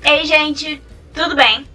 Ei gente, tudo bem?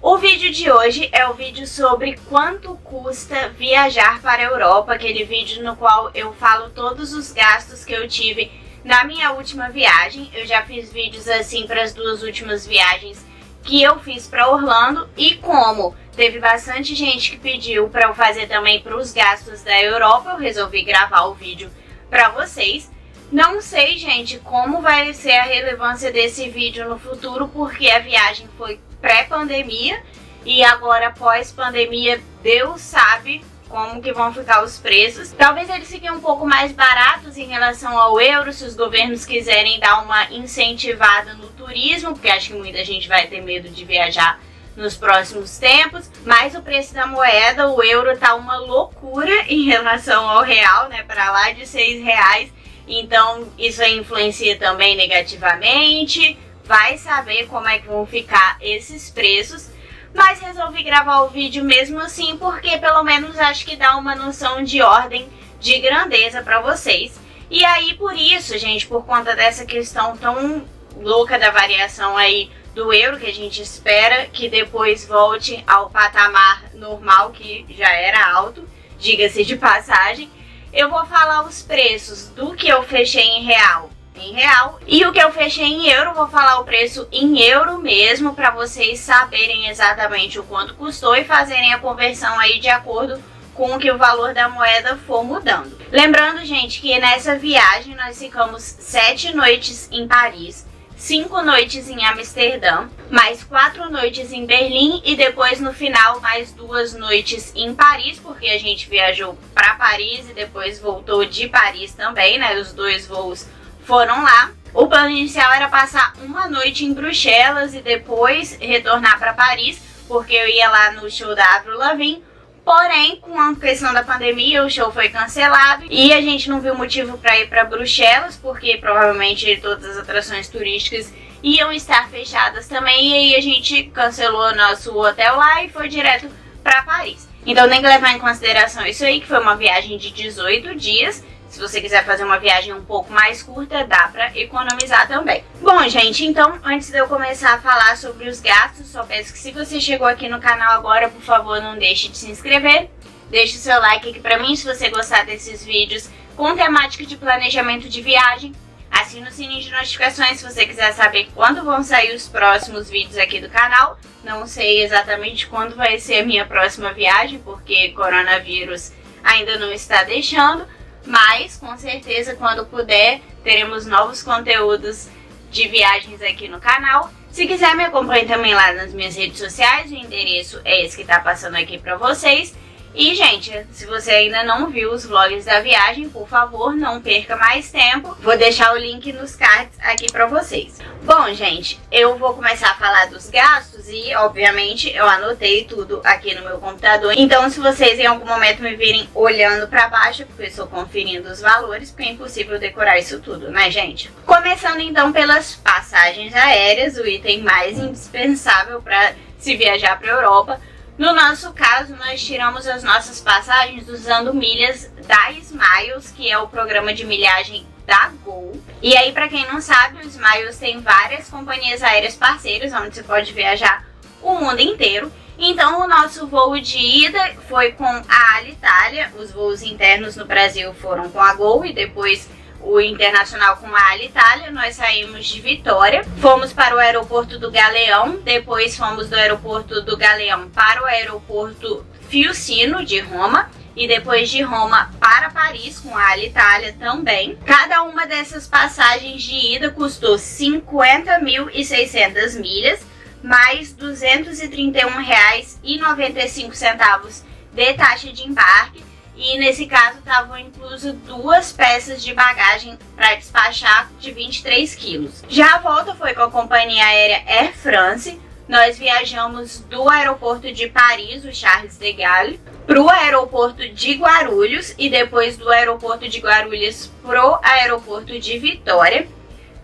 O vídeo de hoje é o vídeo sobre quanto custa viajar para a Europa, aquele vídeo no qual eu falo todos os gastos que eu tive na minha última viagem. Eu já fiz vídeos assim para as duas últimas viagens que eu fiz para Orlando, e como teve bastante gente que pediu para eu fazer também para os gastos da Europa, eu resolvi gravar o vídeo para vocês. Não sei, gente, como vai ser a relevância desse vídeo no futuro, porque a viagem foi pré-pandemia e agora pós-pandemia Deus sabe como que vão ficar os preços. Talvez eles fiquem um pouco mais baratos em relação ao euro, se os governos quiserem dar uma incentivada no turismo, porque acho que muita gente vai ter medo de viajar nos próximos tempos, mas o preço da moeda, o euro, tá uma loucura em relação ao real, né, para lá de R$6, então isso aí influencia também negativamente. Vai saber como é que vão ficar esses preços, mas resolvi gravar o vídeo mesmo assim, porque pelo menos acho que dá uma noção de ordem de grandeza para vocês. E aí por isso, gente, por conta dessa questão tão louca da variação aí do euro, que a gente espera que depois volte ao patamar normal, que já era alto, diga-se de passagem, eu vou falar os preços do que eu fechei em real, e o que eu fechei em euro, vou falar o preço em euro mesmo, para vocês saberem exatamente o quanto custou e fazerem a conversão aí de acordo com o que o valor da moeda for mudando. Lembrando, gente, que nessa viagem nós ficamos 7 noites em Paris, 5 noites em Amsterdã, mais 4 noites em Berlim e depois no final mais 2 noites em Paris, porque a gente viajou para Paris e depois voltou de Paris também, né? Os 2 voos foram lá. O plano inicial era passar uma noite em Bruxelas e depois retornar para Paris, porque eu ia lá no show da Avril Lavigne. Porém, com a questão da pandemia, o show foi cancelado e a gente não viu motivo para ir para Bruxelas, porque provavelmente todas as atrações turísticas iam estar fechadas também, e aí a gente cancelou nosso hotel lá e foi direto para Paris. Então tem que levar em consideração isso aí, que foi uma viagem de 18 dias. Se você quiser fazer uma viagem um pouco mais curta, dá pra economizar também. Bom, gente, então, antes de eu começar a falar sobre os gastos, só peço que se você chegou aqui no canal agora, por favor, não deixe de se inscrever. Deixe o seu like aqui pra mim se você gostar desses vídeos com temática de planejamento de viagem. Assine o sininho de notificações se você quiser saber quando vão sair os próximos vídeos aqui do canal. Não sei exatamente quando vai ser a minha próxima viagem, porque coronavírus ainda não está deixando. Mas, com certeza, quando puder, teremos novos conteúdos de viagens aqui no canal. Se quiser, me acompanhe também lá nas minhas redes sociais. O endereço é esse que tá passando aqui pra vocês. E, gente, se você ainda não viu os vlogs da viagem, por favor, não perca mais tempo. Vou deixar o link nos cards aqui pra vocês. Bom, gente, eu vou começar a falar dos gastos e, obviamente, eu anotei tudo aqui no meu computador. Então, se vocês em algum momento me virem olhando pra baixo, porque eu estou conferindo os valores, porque é impossível decorar isso tudo, né, gente? Começando, então, pelas passagens aéreas, o item mais indispensável para se viajar pra Europa. No nosso caso, nós tiramos as nossas passagens usando milhas da Smiles, que é o programa de milhagem da Gol. E aí, para quem não sabe, o Smiles tem várias companhias aéreas parceiras, onde você pode viajar o mundo inteiro. Então, o nosso voo de ida foi com a Alitalia, os voos internos no Brasil foram com a Gol e depois o internacional com a Alitalia. Nós saímos de Vitória, fomos para o aeroporto do Galeão, depois fomos do aeroporto do Galeão para o aeroporto Fiumicino de Roma e depois de Roma para Paris com a Alitalia também. Cada uma dessas passagens de ida custou 50.600 milhas, mais R$ 231,95 de taxa de embarque. E nesse caso estavam incluso 2 peças de bagagem para despachar de 23 quilos. Já a volta foi com a companhia aérea Air France. Nós viajamos do aeroporto de Paris, o Charles de Gaulle, para o aeroporto de Guarulhos e depois do aeroporto de Guarulhos para o aeroporto de Vitória.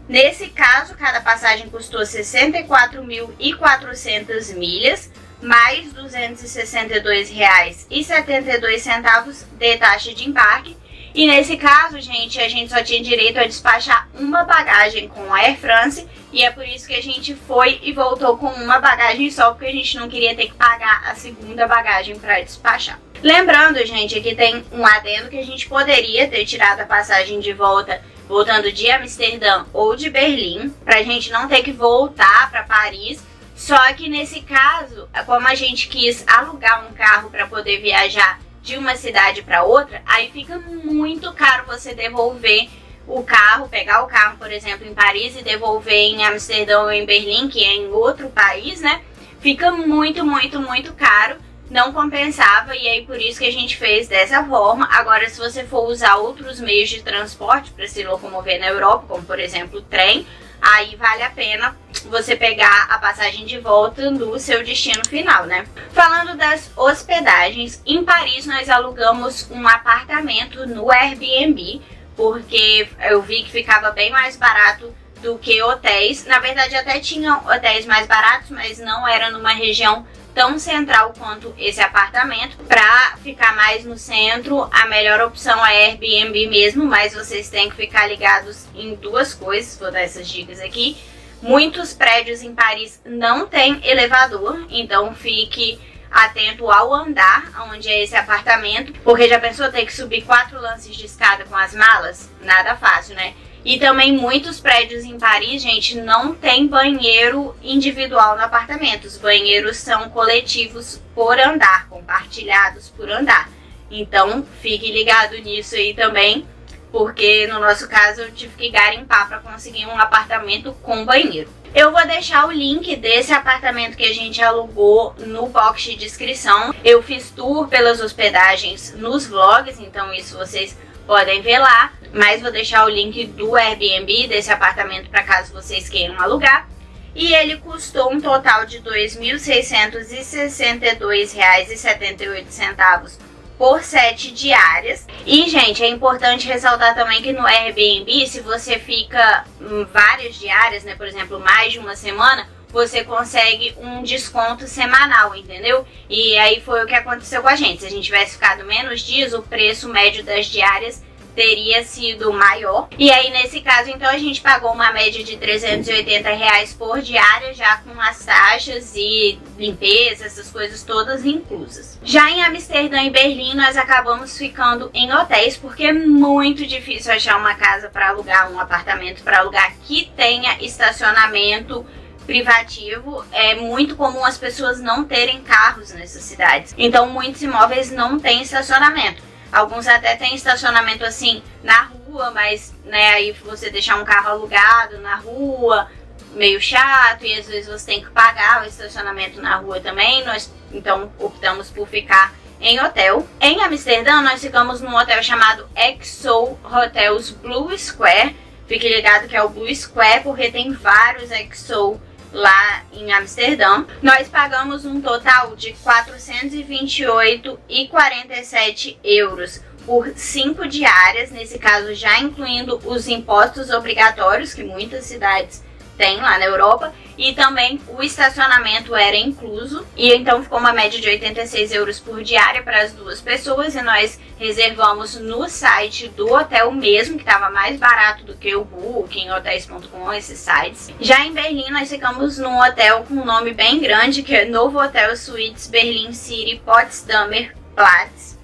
Nesse caso, cada passagem custou 64.400 milhas, mais R$ 262,72 de taxa de embarque. E nesse caso, gente, a gente só tinha direito a despachar uma bagagem com a Air France, e é por isso que a gente foi e voltou com uma bagagem só, porque a gente não queria ter que pagar a segunda bagagem para despachar. Lembrando, gente, aqui tem um adendo que a gente poderia ter tirado a passagem de volta voltando de Amsterdã ou de Berlim, pra gente não ter que voltar para Paris. Só que nesse caso, como a gente quis alugar um carro para poder viajar de uma cidade para outra, aí fica muito caro você devolver o carro, pegar o carro, por exemplo, em Paris e devolver em Amsterdã ou em Berlim, que é em outro país, né? Fica muito, muito, muito caro. Não compensava, e aí por isso que a gente fez dessa forma. Agora, se você for usar outros meios de transporte para se locomover na Europa, como por exemplo o trem, aí vale a pena você pegar a passagem de volta no seu destino final, né? Falando das hospedagens, em Paris nós alugamos um apartamento no Airbnb, porque eu vi que ficava bem mais barato do que hotéis. Na verdade até tinham hotéis mais baratos, mas não era numa região tão central quanto esse apartamento. Para ficar mais no centro, a melhor opção é Airbnb mesmo, mas vocês têm que ficar ligados em duas coisas, vou dar essas dicas aqui. Muitos prédios em Paris não tem elevador, então fique atento ao andar onde é esse apartamento, porque já pensou ter que subir 4 lances de escada com as malas? Nada fácil, né? E também muitos prédios em Paris, gente, não tem banheiro individual no apartamento. Os banheiros são coletivos por andar, compartilhados por andar. Então, fique ligado nisso aí também, porque no nosso caso eu tive que garimpar para conseguir um apartamento com banheiro. Eu vou deixar o link desse apartamento que a gente alugou no box de descrição. Eu fiz tour pelas hospedagens nos vlogs, então isso vocês podem ver lá, mas vou deixar o link do Airbnb desse apartamento para caso vocês queiram alugar. E ele custou um total de R$ 2.662,78 por 7 diárias. E, gente, é importante ressaltar também que no Airbnb, se você fica várias diárias, né, por exemplo, mais de uma semana, você consegue um desconto semanal, entendeu? E aí foi o que aconteceu com a gente. Se a gente tivesse ficado menos dias, o preço médio das diárias teria sido maior. E aí nesse caso, então, a gente pagou uma média de R$ 380 por diária, já com as taxas e limpeza, essas coisas todas inclusas. Já em Amsterdã e Berlim, nós acabamos ficando em hotéis, porque é muito difícil achar uma casa para alugar, um apartamento para alugar que tenha estacionamento privativo. É muito comum as pessoas não terem carros nessas cidades, então muitos imóveis não têm estacionamento. Alguns até têm estacionamento assim na rua, mas né, aí você deixar um carro alugado na rua, meio chato, e às vezes você tem que pagar o estacionamento na rua também. Nós então optamos por ficar em hotel. Em Amsterdã nós ficamos num hotel chamado XO Hotels Blue Square. Fique ligado que é o Blue Square porque tem vários XO lá em Amsterdã. Nós pagamos um total de 428,47 euros por 5 diárias, nesse caso já incluindo os impostos obrigatórios que muitas cidades têm lá na Europa, e também o estacionamento era incluso, e então ficou uma média de 86 euros por diária para as duas pessoas, e nós reservamos no site do hotel mesmo, que estava mais barato do que o Booking, Hotels.com, esses sites. Já em Berlim nós ficamos num hotel com um nome bem grande, que é Novo Hotel Suites Berlin City Potsdamer Platz.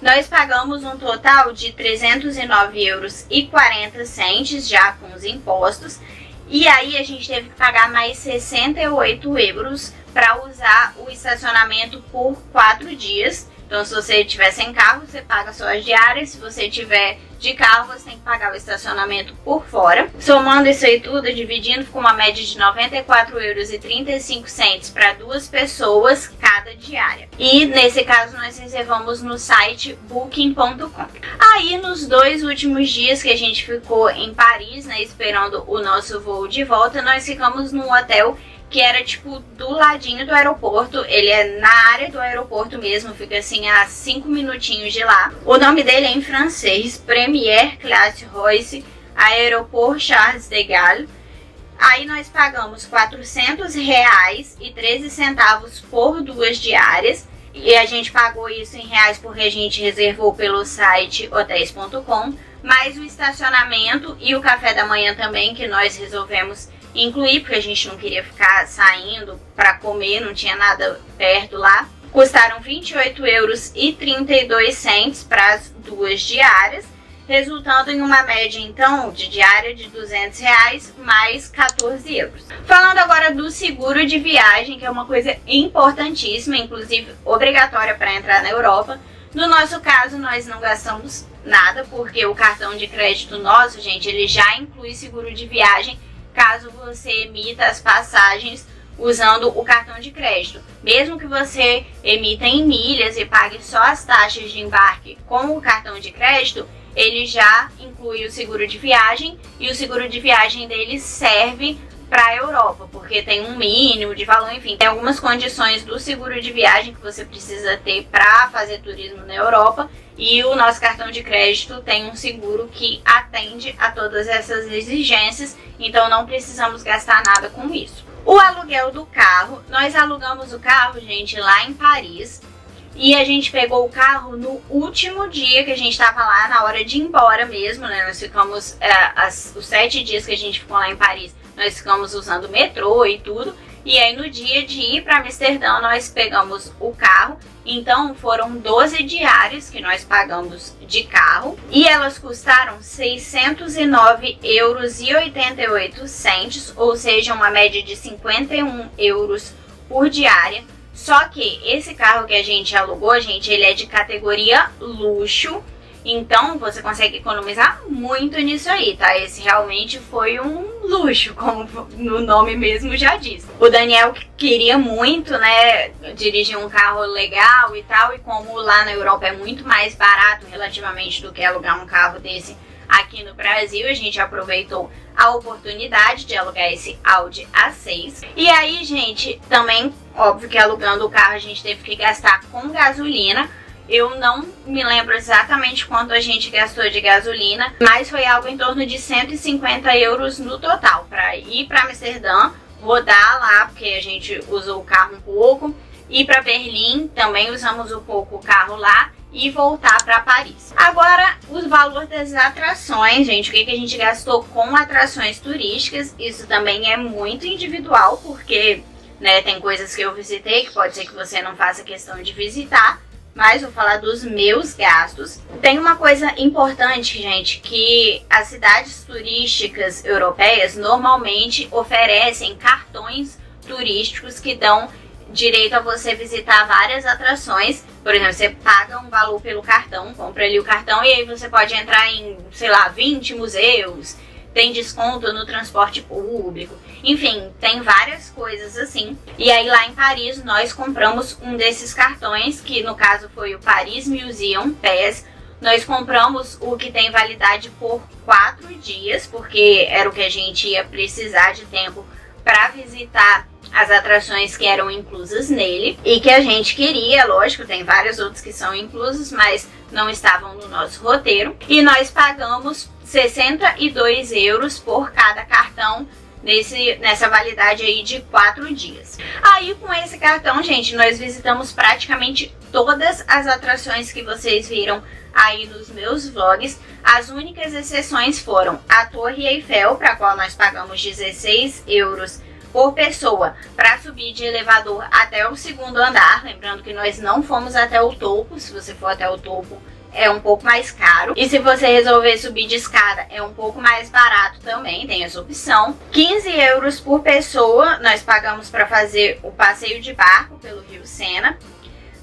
Nós pagamos um total de 309,40 euros já com os impostos. E aí a gente teve que pagar mais 68 euros para usar o estacionamento por 4 dias. Então se você estiver sem carro, você paga só as diárias. Se você tiver de carro, você tem que pagar o estacionamento por fora. Somando isso aí tudo, dividindo, ficou uma média de 94,35 euros para 2 pessoas cada diária. E nesse caso nós reservamos no site booking.com. Aí nos 2 últimos dias que a gente ficou em Paris, né, esperando o nosso voo de volta, nós ficamos num hotel que era tipo do ladinho do aeroporto. Ele é na área do aeroporto mesmo, fica assim a 5 minutinhos de lá. O nome dele é em francês, Premier Classe Royce Aéroport Charles de Gaulle. Aí nós pagamos R$ 400,13 por 2 diárias. E a gente pagou isso em reais porque a gente reservou pelo site hotéis.com, mas o estacionamento e o café da manhã também, que nós resolvemos incluir, porque a gente não queria ficar saindo para comer, não tinha nada perto lá, custaram R$ 28,32 para as 2 diárias, resultando em uma média, então, de diária de R$ 200 mais 14 euros. Falando agora do seguro de viagem, que é uma coisa importantíssima, inclusive obrigatória para entrar na Europa. No nosso caso, nós não gastamos nada, porque o cartão de crédito nosso, gente, ele já inclui seguro de viagem, caso você emita as passagens usando o cartão de crédito. Mesmo que você emita em milhas e pague só as taxas de embarque com o cartão de crédito, ele já inclui o seguro de viagem, e o seguro de viagem dele serve para a Europa, porque tem um mínimo de valor, enfim, tem algumas condições do seguro de viagem que você precisa ter para fazer turismo na Europa, e o nosso cartão de crédito tem um seguro que atende a todas essas exigências, então não precisamos gastar nada com isso. O aluguel do carro, nós alugamos o carro, gente, lá em Paris, e a gente pegou o carro no último dia que a gente estava lá, na hora de ir embora mesmo, né? Nós ficamos, os 7 dias que a gente ficou lá em Paris, nós ficamos usando o metrô e tudo. E aí no dia de ir para Amsterdã, nós pegamos o carro. Então foram 12 diárias que nós pagamos de carro. E elas custaram 609,88 euros, ou seja, uma média de 51 euros por diária. Só que esse carro que a gente alugou, gente, ele é de categoria luxo. Então você consegue economizar muito nisso aí, tá? Esse realmente foi um luxo, como no nome mesmo já diz. O Daniel queria muito, né, dirigir um carro legal e tal. E como lá na Europa é muito mais barato relativamente do que alugar um carro desse aqui no Brasil, a gente aproveitou a oportunidade de alugar esse Audi A6. E aí, gente, também, óbvio que alugando o carro a gente teve que gastar com gasolina. Eu não me lembro exatamente quanto a gente gastou de gasolina, mas foi algo em torno de 150 euros no total, para ir para Amsterdã, rodar lá, porque a gente usou o carro um pouco, ir para Berlim, também usamos um pouco o carro lá, e voltar para Paris. Agora, o valor das atrações, gente, o que a gente gastou com atrações turísticas, isso também é muito individual, porque, né, tem coisas que eu visitei que pode ser que você não faça questão de visitar, mas vou falar dos meus gastos. Tem uma coisa importante, gente, que as cidades turísticas europeias normalmente oferecem cartões turísticos que dão direito a você visitar várias atrações. Por exemplo, você paga um valor pelo cartão, compra ali o cartão e aí você pode entrar em, sei lá, 20 museus, tem desconto no transporte público, enfim, tem várias coisas assim. E aí lá em Paris nós compramos um desses cartões, que no caso foi o Paris Museum Pass. Nós compramos o que tem validade por 4 dias, porque era o que a gente ia precisar de tempo para visitar as atrações que eram inclusas nele e que a gente queria. Lógico, tem vários outros que são inclusos, mas não estavam no nosso roteiro. E nós pagamos 62 euros por cada cartão nessa validade aí de 4 dias. Aí com esse cartão, gente, nós visitamos praticamente todas as atrações que vocês viram aí nos meus vlogs. As únicas exceções foram a Torre Eiffel, para a qual nós pagamos 16 euros por pessoa para subir de elevador até o 2º andar. Lembrando que nós não fomos até o topo. Se você for até o topo é um pouco mais caro, e se você resolver subir de escada é um pouco mais barato também, tem essa opção. 15 euros por pessoa nós pagamos para fazer o passeio de barco pelo Rio Sena.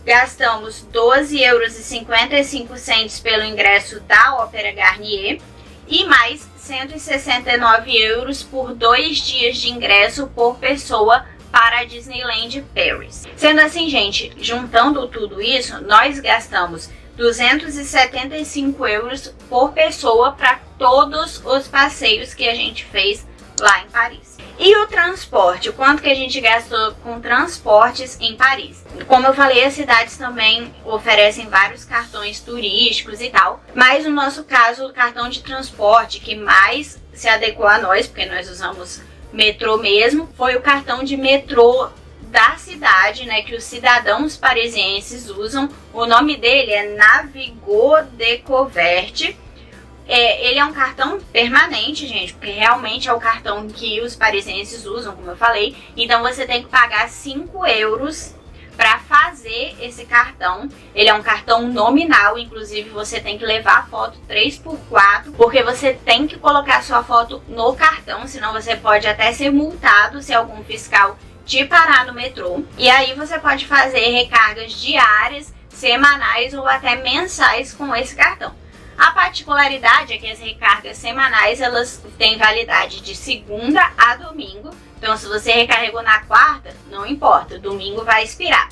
Gastamos 12,55 euros pelo ingresso da Ópera Garnier e mais 169 euros por 2 dias de ingresso por pessoa para a Disneyland Paris. Sendo assim, gente, juntando tudo isso, nós gastamos 275 euros por pessoa para todos os passeios que a gente fez lá em Paris. E o transporte, o quanto que a gente gastou com transportes em Paris? Como eu falei, as cidades também oferecem vários cartões turísticos e tal, mas no nosso caso, o cartão de transporte que mais se adequou a nós, porque nós usamos metrô mesmo, foi o cartão de metrô da cidade, né, que os cidadãos parisienses usam. O nome dele é Navigo Découverte. Ele é um cartão permanente, gente, porque realmente é o cartão que os parisienses usam, como eu falei. Então você tem que pagar 5 euros para fazer esse cartão. Ele é um cartão nominal, inclusive você tem que levar a foto 3x4, porque você tem que colocar sua foto no cartão, senão você pode até ser multado se algum fiscal te parar no metrô. E aí você pode fazer recargas diárias, semanais ou até mensais com esse cartão. A particularidade é que as recargas semanais, elas têm validade de segunda a domingo. Então, se você recarregou na quarta, não importa, domingo vai expirar.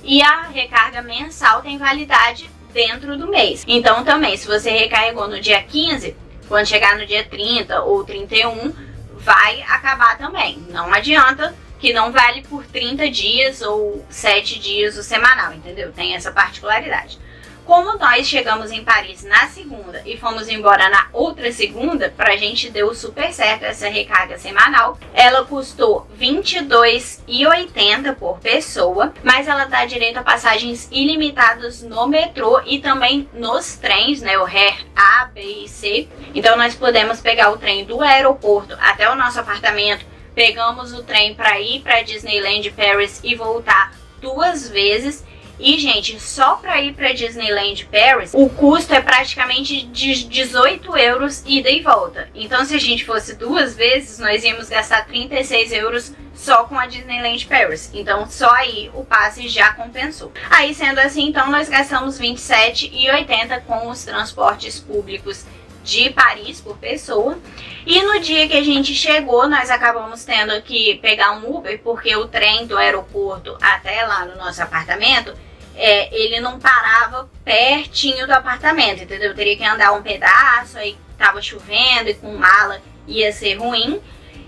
E a recarga mensal tem validade dentro do mês. Então, também, se você recarregou no dia 15, quando chegar no dia 30 ou 31, vai acabar também. Não adianta, que não vale por 30 dias ou 7 dias o semanal, entendeu? Tem essa particularidade. Como nós chegamos em Paris na segunda e fomos embora na outra segunda, pra gente deu super certo essa recarga semanal. Ela custou R$22,80 por pessoa, mas ela dá direito a passagens ilimitadas no metrô e também nos trens, né, o RER A, B e C. Então nós podemos pegar o trem do aeroporto até o nosso apartamento, pegamos o trem para ir para Disneyland Paris e voltar 2 vezes. E, gente, só para ir para Disneyland Paris, o custo é praticamente de 18 euros ida e volta. Então, se a gente fosse 2 vezes, nós íamos gastar 36 euros só com a Disneyland Paris. Então, só aí o passe já compensou. Aí, sendo assim, então, nós gastamos 27,80 com os transportes públicos de Paris por pessoa. E no dia que a gente chegou, nós acabamos tendo que pegar um Uber, porque o trem do aeroporto até lá no nosso apartamento, ele não parava pertinho do apartamento, entendeu? Eu teria que andar um pedaço, aí tava chovendo e com mala ia ser ruim.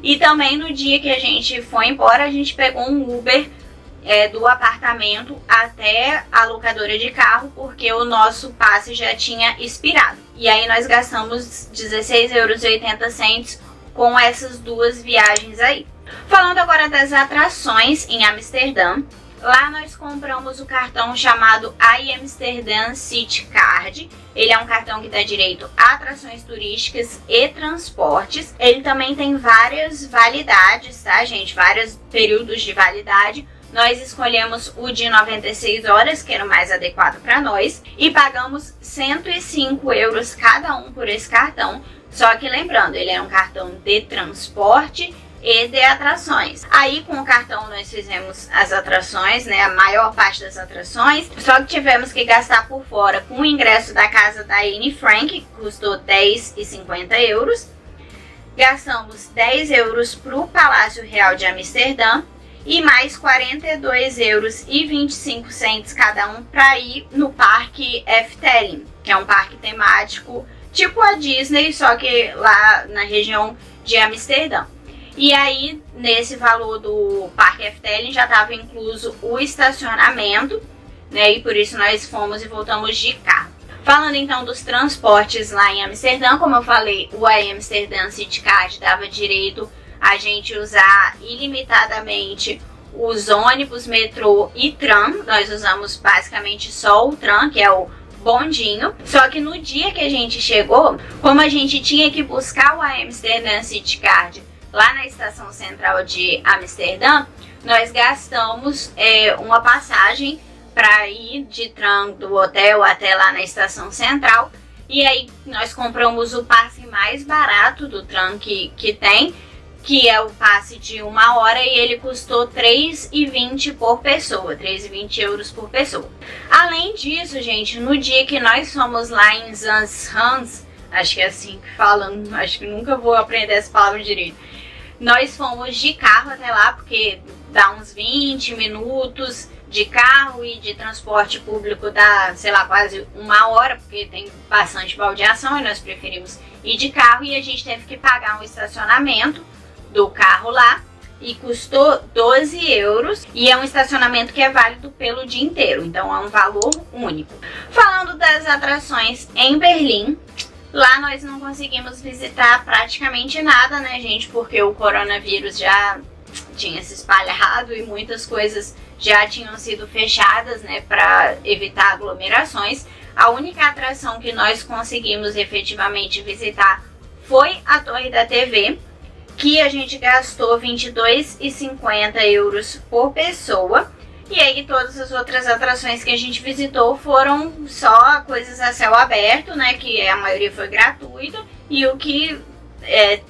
E também no dia que a gente foi embora, a gente pegou um Uber do apartamento até a locadora de carro, porque o nosso passe já tinha expirado. E aí nós gastamos €16,80 com essas 2 viagens aí. Falando agora das atrações em Amsterdã, lá nós compramos o cartão chamado iAmsterdam City Card. Ele é um cartão que dá direito a atrações turísticas e transportes. Ele também tem várias validades, tá, gente? Vários períodos de validade. Nós escolhemos o de 96 horas, que era o mais adequado para nós, e pagamos 105 euros cada um por esse cartão. Só que lembrando, ele é um cartão de transporte e de atrações. Aí com o cartão nós fizemos as atrações, né, a maior parte das atrações, só que tivemos que gastar por fora com o ingresso da casa da Anne Frank, que custou 10,50 euros. Gastamos 10 euros para o Palácio Real de Amsterdã e mais 42,25 euros cada um para ir no Parque Efteling, que é um parque temático tipo a Disney, só que lá na região de Amsterdã. E aí, nesse valor do Parque Efteling já estava incluso o estacionamento, né? E por isso nós fomos e voltamos de carro. Falando então dos transportes lá em Amsterdã, como eu falei, o iAmsterdam City Card dava direito a gente usar ilimitadamente os ônibus, metrô e tram. Nós usamos basicamente só o tram, que é o bondinho. Só que no dia que a gente chegou, como a gente tinha que buscar o iAmsterdam City Card lá na estação central de Amsterdã, nós gastamos uma passagem para ir de tram do hotel até lá na estação central. E aí nós compramos o passe mais barato do tram que tem, que é o passe de 1 hora, e ele custou 3,20 por pessoa, 3,20 euros por pessoa. Além disso, gente, no dia que nós fomos lá em Zaanstad, acho que é assim que fala, acho que nunca vou aprender essa palavra direito, nós fomos de carro até lá, porque dá uns 20 minutos de carro, e de transporte público dá, sei lá, quase 1 hora, porque tem bastante baldeação e nós preferimos ir de carro, e a gente teve que pagar um estacionamento do carro lá e custou 12 euros, e é um estacionamento que é válido pelo dia inteiro, então é um valor único. Falando das atrações em Berlim, lá nós não conseguimos visitar praticamente nada, né, gente, porque o coronavírus já tinha se espalhado e muitas coisas já tinham sido fechadas, né, para evitar aglomerações. A única atração que nós conseguimos efetivamente visitar foi a Torre da TV, que a gente gastou 22,50 euros por pessoa. E aí todas as outras atrações que a gente visitou foram só coisas a céu aberto, né, que a maioria foi gratuita, e o que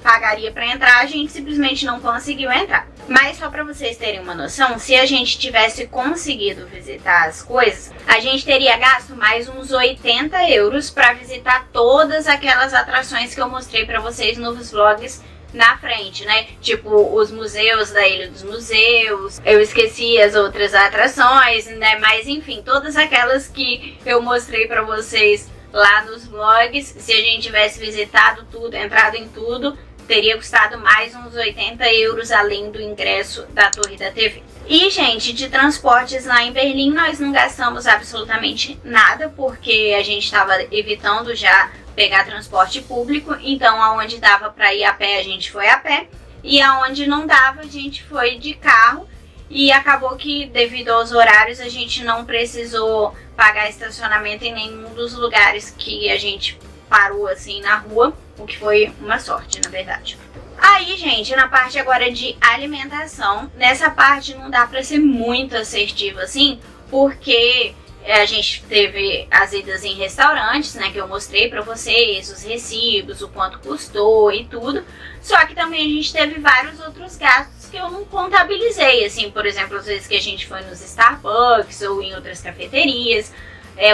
pagaria para entrar a gente simplesmente não conseguiu entrar. Mas só para vocês terem uma noção, se a gente tivesse conseguido visitar as coisas, a gente teria gasto mais uns 80 euros para visitar todas aquelas atrações que eu mostrei para vocês nos vlogs na frente, né? Tipo, os museus da Ilha dos Museus, eu esqueci as outras atrações, né? Mas enfim, todas aquelas que eu mostrei pra vocês lá nos vlogs, se a gente tivesse visitado tudo, entrado em tudo, teria custado mais uns 80 euros além do ingresso da Torre da TV. E, gente, de transportes lá em Berlim nós não gastamos absolutamente nada, porque a gente estava evitando já pegar transporte público, então aonde dava para ir a pé a gente foi a pé, e aonde não dava a gente foi de carro, e acabou que devido aos horários a gente não precisou pagar estacionamento em nenhum dos lugares que a gente parou assim na rua, o que foi uma sorte, na verdade. Aí, gente, na parte agora de alimentação, nessa parte não dá para ser muito assertivo assim, porque a gente teve as idas em restaurantes, né, que eu mostrei pra vocês, os recibos, o quanto custou e tudo. Só que também a gente teve vários outros gastos que eu não contabilizei, assim, por exemplo, as vezes que a gente foi nos Starbucks ou em outras cafeterias,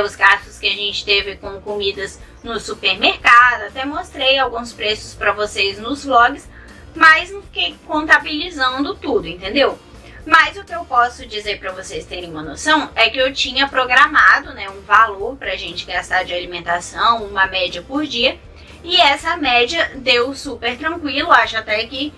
os gastos que a gente teve com comidas no supermercado. Até mostrei alguns preços pra vocês nos vlogs, mas não fiquei contabilizando tudo, entendeu? Mas o que eu posso dizer para vocês terem uma noção é que eu tinha programado, né, um valor para a gente gastar de alimentação, uma média por dia, e essa média deu super tranquilo, acho até que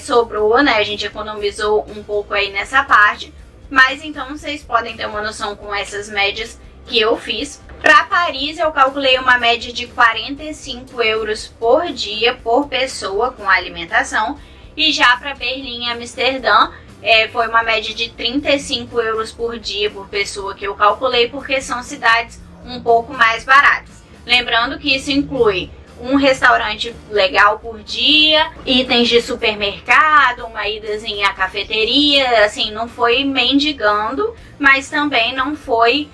sobrou, né, a gente economizou um pouco aí nessa parte, mas então vocês podem ter uma noção com essas médias que eu fiz. Para Paris eu calculei uma média de 45 euros por dia por pessoa com alimentação, e já para Berlim e Amsterdã foi uma média de 35 euros por dia por pessoa que eu calculei, porque são cidades um pouco mais baratas. Lembrando que isso inclui um restaurante legal por dia, itens de supermercado, uma idazinha à cafeteria, assim, não foi mendigando, mas também não foi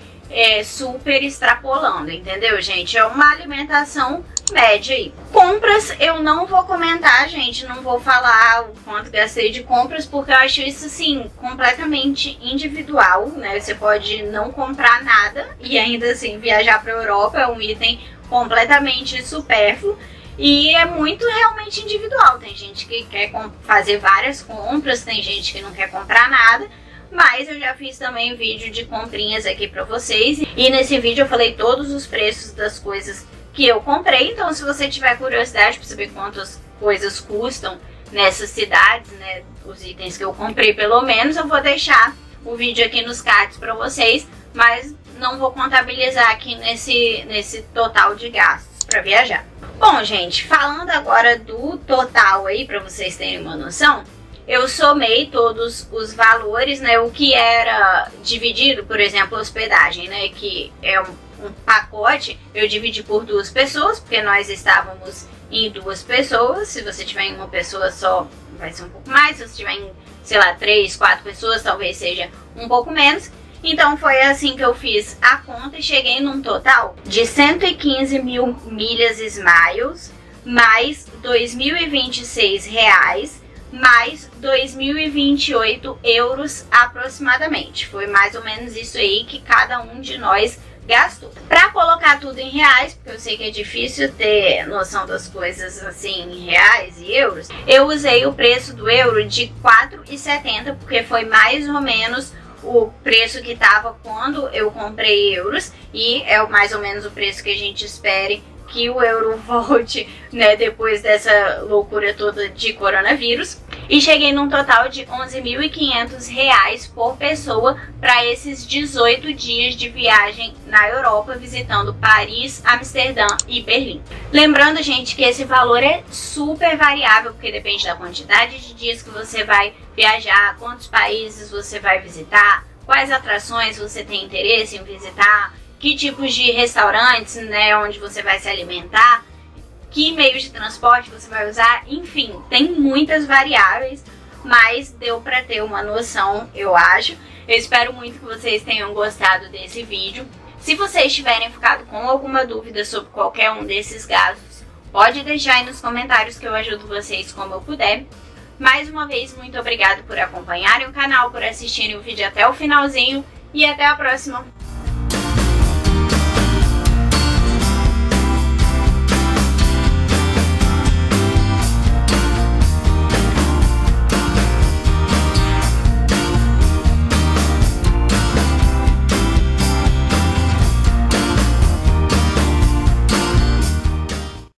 super extrapolando, entendeu, gente? É uma alimentação média aí. Compras eu não vou comentar, gente, não vou falar o quanto gastei de compras, porque eu acho isso, assim, completamente individual, né? Você pode não comprar nada e ainda assim viajar para a Europa, é um item completamente supérfluo e é muito realmente individual. Tem gente que quer fazer várias compras, tem gente que não quer comprar nada, mas eu já fiz também vídeo de comprinhas aqui pra vocês, e nesse vídeo eu falei todos os preços das coisas que eu comprei. Então se você tiver curiosidade pra saber quantas coisas custam nessas cidades, né, os itens que eu comprei pelo menos, eu vou deixar o vídeo aqui nos cards pra vocês, mas não vou contabilizar aqui nesse total de gastos pra viajar. Bom, gente, falando agora do total aí pra vocês terem uma noção, eu somei todos os valores, né, o que era dividido, por exemplo, hospedagem, né, que é um pacote, eu dividi por 2 pessoas, porque nós estávamos em 2 pessoas. Se você tiver em uma pessoa só, vai ser um pouco mais. Se você tiver em, sei lá, 3, 4 pessoas, talvez seja um pouco menos. Então foi assim que eu fiz a conta e cheguei num total de 115 mil milhas Smiles, mais 2.026 reais, mais 2.028 euros aproximadamente. Foi mais ou menos isso aí que cada um de nós gastou. Para colocar tudo em reais, porque eu sei que é difícil ter noção das coisas assim em reais e euros, eu usei o preço do euro de 4,70, porque foi mais ou menos o preço que estava quando eu comprei euros, e é mais ou menos o preço que a gente espere que o euro volte, né, depois dessa loucura toda de coronavírus. e cheguei num total de R$ 11.500 por pessoa para esses 18 dias de viagem na Europa, visitando Paris, Amsterdã e Berlim. Lembrando, gente, que esse valor é super variável, porque depende da quantidade de dias que você vai viajar, quantos países você vai visitar, quais atrações você tem interesse em visitar, que tipos de restaurantes, né, onde você vai se alimentar, que meios de transporte você vai usar, enfim, tem muitas variáveis, mas deu para ter uma noção, eu acho. Eu espero muito que vocês tenham gostado desse vídeo. Se vocês tiverem ficado com alguma dúvida sobre qualquer um desses gastos, pode deixar aí nos comentários que eu ajudo vocês como eu puder. Mais uma vez, muito obrigado por acompanharem o canal, por assistirem o vídeo até o finalzinho e até a próxima!